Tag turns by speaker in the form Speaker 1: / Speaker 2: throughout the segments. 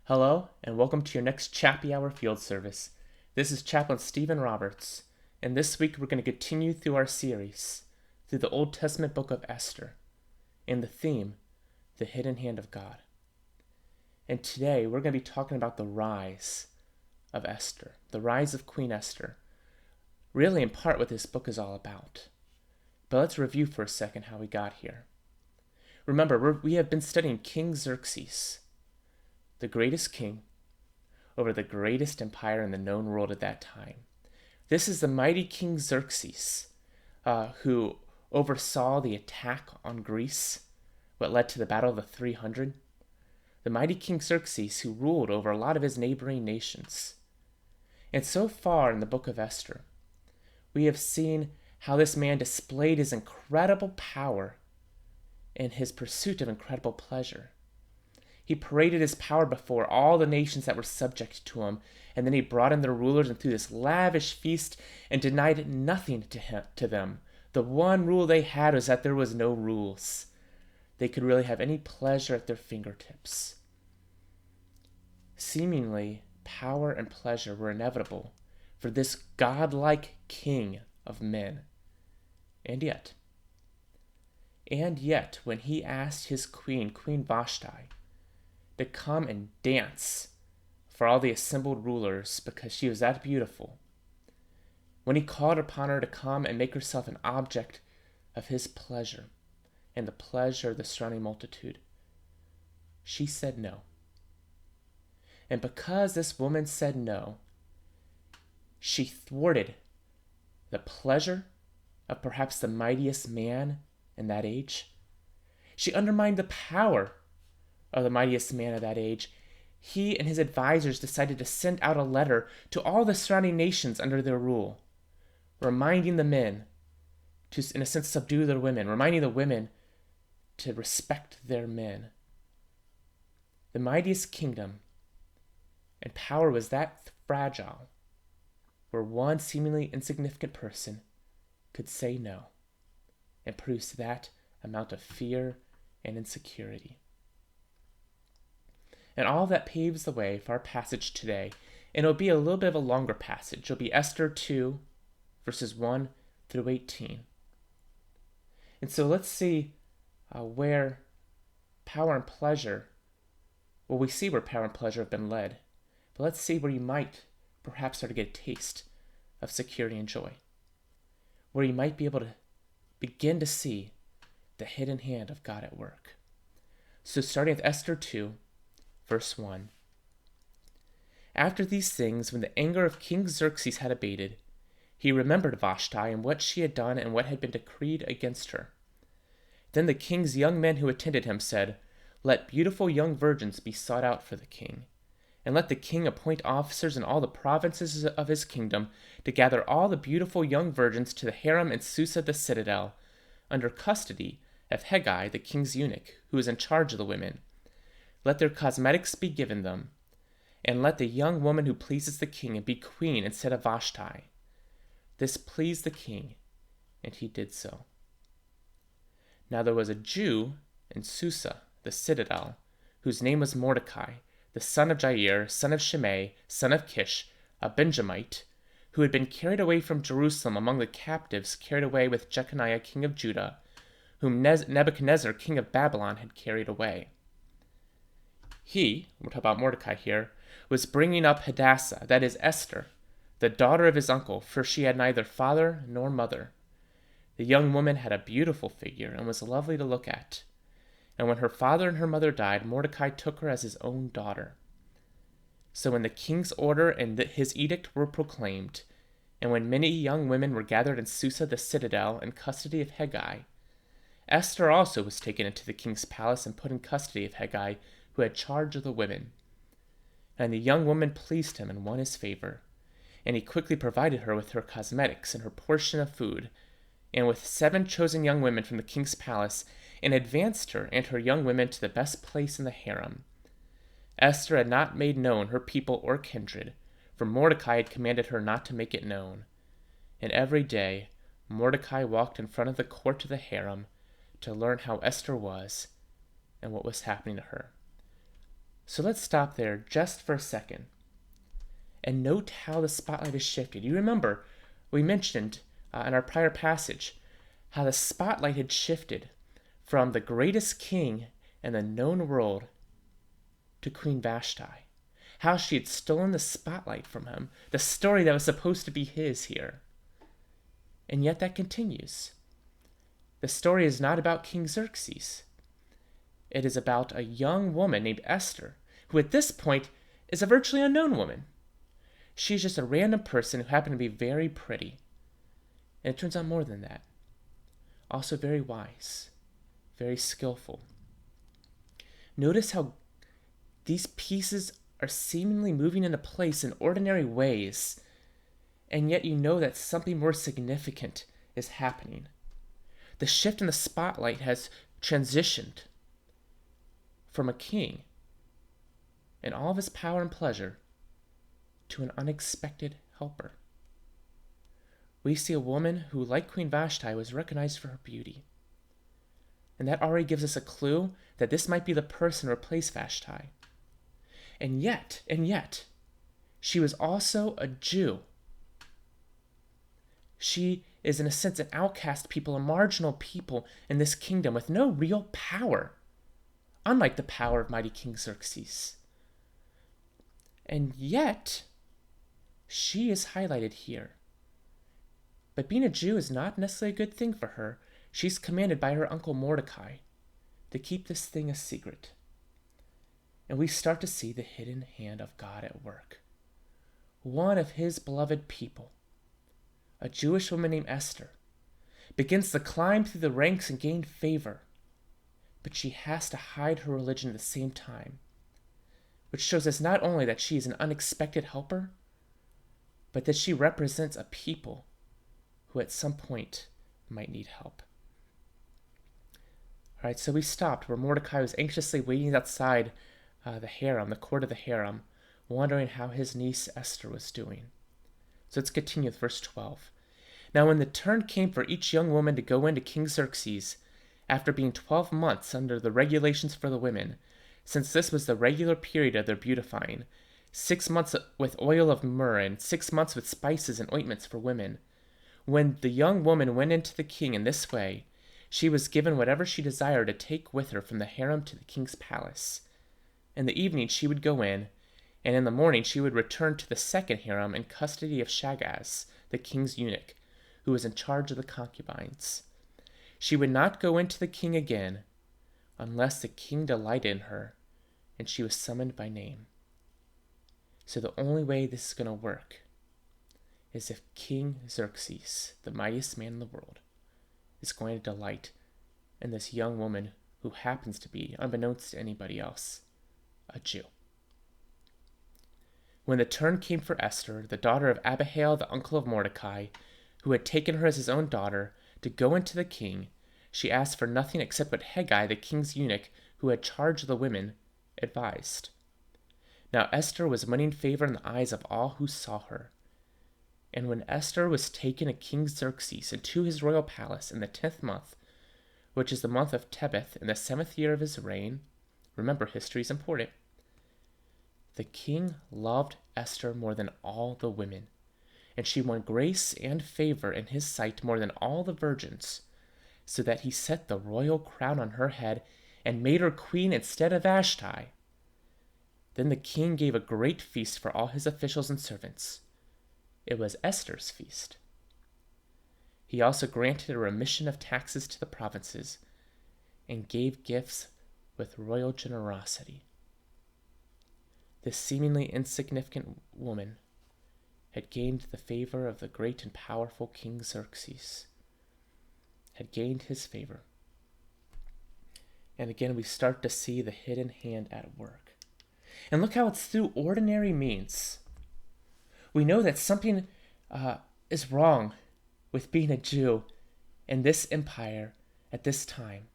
Speaker 1: Hello, and welcome to your next Chappy Hour field service. This is Chaplain Stephen Roberts, and this week we're going to continue through our series through the Old Testament book of Esther, and the theme, the hidden hand of God. And today we're going to be talking about the rise of Esther, the rise of Queen Esther, really in part what this book is all about. But let's review for a second how we got here. Remember, we have been studying King Xerxes, the greatest king over the greatest empire in the known world at that time. This is the mighty King Xerxes, who oversaw the attack on Greece, what led to the Battle of the 300. The mighty King Xerxes who ruled over a lot of his neighboring nations. And so far in the book of Esther, we have seen how this man displayed his incredible power in his pursuit of incredible pleasure. He paraded his power before all the nations that were subject to him, and then he brought in their rulers and threw this lavish feast and denied nothing to them. The one rule they had was that there was no rules. They could really have any pleasure at their fingertips. Seemingly, power and pleasure were inevitable for this godlike king of men. And yet, when he asked his Queen Vashti, to come and dance for all the assembled rulers because she was that beautiful, when he called upon her to come and make herself an object of his pleasure and the pleasure of the surrounding multitude, she said no. And because this woman said no, she thwarted the pleasure of perhaps the mightiest man in that age. She undermined the power of the mightiest man of that age. He and his advisors decided to send out a letter to all the surrounding nations under their rule, reminding the men to, in a sense, subdue their women, reminding the women to respect their men. The mightiest kingdom and power was that fragile, where one seemingly insignificant person could say no and produce that amount of fear and insecurity. And all that paves the way for our passage today. And it'll be a little bit of a longer passage. It'll be Esther 2, verses 1 through 18. And so let's see where power and pleasure, we see where power and pleasure have been led. But let's see where you might perhaps start to get a taste of security and joy. Where you might be able to begin to see the hidden hand of God at work. So starting with Esther 2, Verse 1. After these things, when the anger of King Xerxes had abated, he remembered Vashti and what she had done and what had been decreed against her. Then the king's young men who attended him said, "Let beautiful young virgins be sought out for the king, and let the king appoint officers in all the provinces of his kingdom to gather all the beautiful young virgins to the harem in Susa the citadel, under custody of Hegai the king's eunuch, who is in charge of the women. Let their cosmetics be given them, and let the young woman who pleases the king be queen instead of Vashti." This pleased the king, and he did so. Now there was a Jew in Susa, the citadel, whose name was Mordecai, the son of Jair, son of Shimei, son of Kish, a Benjamite, who had been carried away from Jerusalem among the captives carried away with Jeconiah king of Judah, whom Nebuchadnezzar king of Babylon had carried away. He, we're talking about Mordecai here, was bringing up Hadassah, that is Esther, the daughter of his uncle, for she had neither father nor mother. The young woman had a beautiful figure and was lovely to look at. And when her father and her mother died, Mordecai took her as his own daughter. So when the king's order and his edict were proclaimed, and when many young women were gathered in Susa the citadel in custody of Hegai, Esther also was taken into the king's palace and put in custody of Hegai, who had charge of the women. And the young woman pleased him and won his favor, and he quickly provided her with her cosmetics and her portion of food, and with 7 chosen young women from the king's palace, and advanced her and her young women to the best place in the harem. Esther had not made known her people or kindred, for Mordecai had commanded her not to make it known. And every day Mordecai walked in front of the court of the harem to learn how Esther was and what was happening to her. So let's stop there just for a second and note how the spotlight is shifted. You remember, we mentioned in our prior passage how the spotlight had shifted from the greatest king in the known world to Queen Vashti. How she had stolen the spotlight from him, the story that was supposed to be his here. And yet that continues. The story is not about King Xerxes. It is about a young woman named Esther, who at this point is a virtually unknown woman. She's just a random person who happened to be very pretty. And it turns out more than that. Also very wise, very skillful. Notice how these pieces are seemingly moving into place in ordinary ways, and yet you know that something more significant is happening. The shift in the spotlight has transitioned from a king and all of his power and pleasure to an unexpected helper. We see a woman who, like Queen Vashti, was recognized for her beauty. And that already gives us a clue that this might be the person to replace Vashti. And yet, she was also a Jew. She is, in a sense, an outcast people, a marginal people in this kingdom with no real power, unlike the power of mighty King Xerxes. And yet, she is highlighted here. But being a Jew is not necessarily a good thing for her. She's commanded by her uncle Mordecai to keep this thing a secret. And we start to see the hidden hand of God at work. One of his beloved people, a Jewish woman named Esther, begins to climb through the ranks and gain favor. But she has to hide her religion at the same time, which shows us not only that she is an unexpected helper, but that she represents a people who at some point might need help. All right, so we stopped where Mordecai was anxiously waiting outside the harem, the court of the harem, wondering how his niece Esther was doing. So let's continue with verse 12. Now when the turn came for each young woman to go into King Xerxes, after being 12 months under the regulations for the women, since this was the regular period of their beautifying, 6 months with oil of myrrh and 6 months with spices and ointments for women, when the young woman went into the king in this way, she was given whatever she desired to take with her from the harem to the king's palace. In the evening she would go in, and in the morning she would return to the second harem in custody of Shaggaz, the king's eunuch, who was in charge of the concubines. She would not go into the king again, unless the king delighted in her, and she was summoned by name. So the only way this is going to work is if King Xerxes, the mightiest man in the world, is going to delight in this young woman who happens to be, unbeknownst to anybody else, a Jew. When the turn came for Esther, the daughter of Abihail, the uncle of Mordecai, who had taken her as his own daughter, to go into the king, she asked for nothing except what Hegai, the king's eunuch, who had charge of the women, advised. Now Esther was winning favor in the eyes of all who saw her. And when Esther was taken to King Xerxes into his royal palace in the 10th month, which is the month of Tebeth in the 7th year of his reign, remember history is important, the king loved Esther more than all the women, and she won grace and favor in his sight more than all the virgins, so that he set the royal crown on her head and made her queen instead of Vashti. Then the king gave a great feast for all his officials and servants. It was Esther's feast. He also granted a remission of taxes to the provinces and gave gifts with royal generosity. This seemingly insignificant woman had gained the favor of the great and powerful King Xerxes, had gained his favor. And again, we start to see the hidden hand at work. And look how it's through ordinary means. We know that something is wrong with being a Jew in this empire at this time,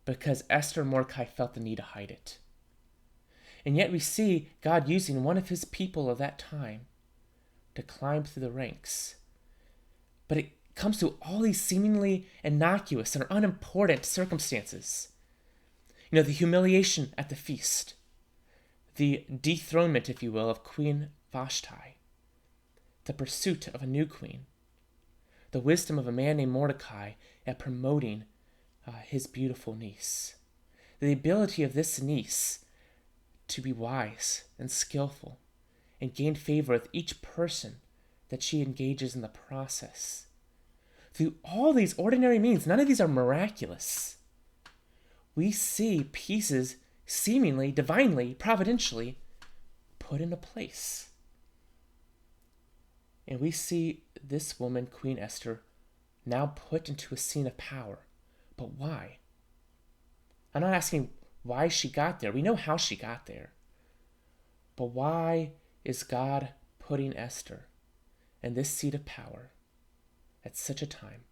Speaker 1: because Esther and Mordecai felt the need to hide it. And yet we see God using one of his people of that time to climb through the ranks. But it comes to all these seemingly innocuous and unimportant circumstances. The humiliation at the feast, the dethronement, if you will, of Queen Vashti, the pursuit of a new queen, the wisdom of a man named Mordecai at promoting his beautiful niece, the ability of this niece to be wise and skillful and gain favor with each person that she engages in the process. Through all these ordinary means, none of these are miraculous. We see pieces seemingly, divinely, providentially put into place. And we see this woman, Queen Esther, now put into a scene of power. But why? I'm not asking why she got there. We know how she got there. But why is God putting Esther in this seat of power at such a time,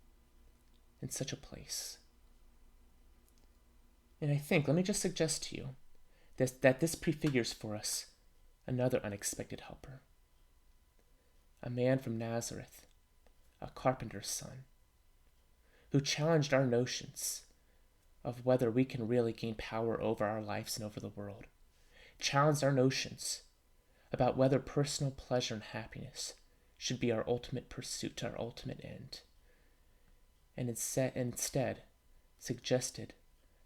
Speaker 1: in such a place? And I think, let me just suggest to you that this prefigures for us another unexpected helper. A man from Nazareth, a carpenter's son, who challenged our notions of whether we can really gain power over our lives and over the world, challenged our notions about whether personal pleasure and happiness should be our ultimate pursuit, our ultimate end, and instead suggested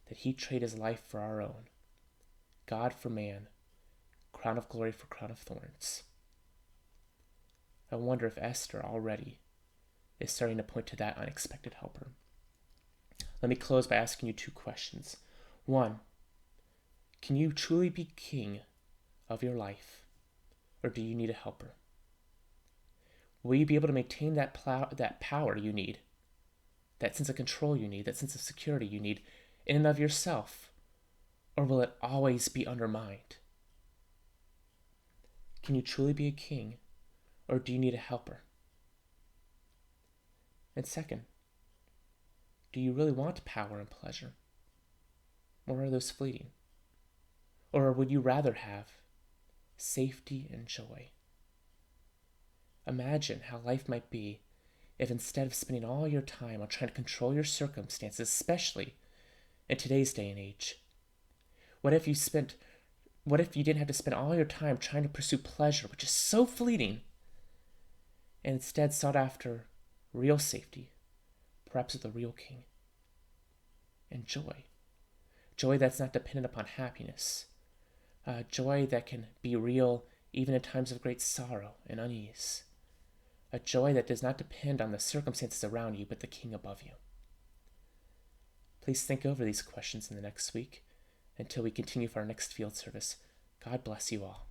Speaker 1: that he trade his life for our own, God for man, crown of glory for crown of thorns. I wonder if Esther already is starting to point to that unexpected helper. Let me close by asking you two questions. One, can you truly be king of your life, or do you need a helper? Will you be able to maintain that power you need, that sense of control you need, that sense of security you need in and of yourself, or will it always be undermined? Can you truly be a king, or do you need a helper? And second, do you really want power and pleasure? Or are those fleeting? Or would you rather have safety and joy? Imagine how life might be if instead of spending all your time on trying to control your circumstances, especially in today's day and age, what if you didn't have to spend all your time trying to pursue pleasure, which is so fleeting, and instead sought after real safety, perhaps with a real king, and joy. Joy that's not dependent upon happiness. Joy that can be real even in times of great sorrow and unease. A joy that does not depend on the circumstances around you, but the king above you. Please think over these questions in the next week until we continue for our next field service. God bless you all.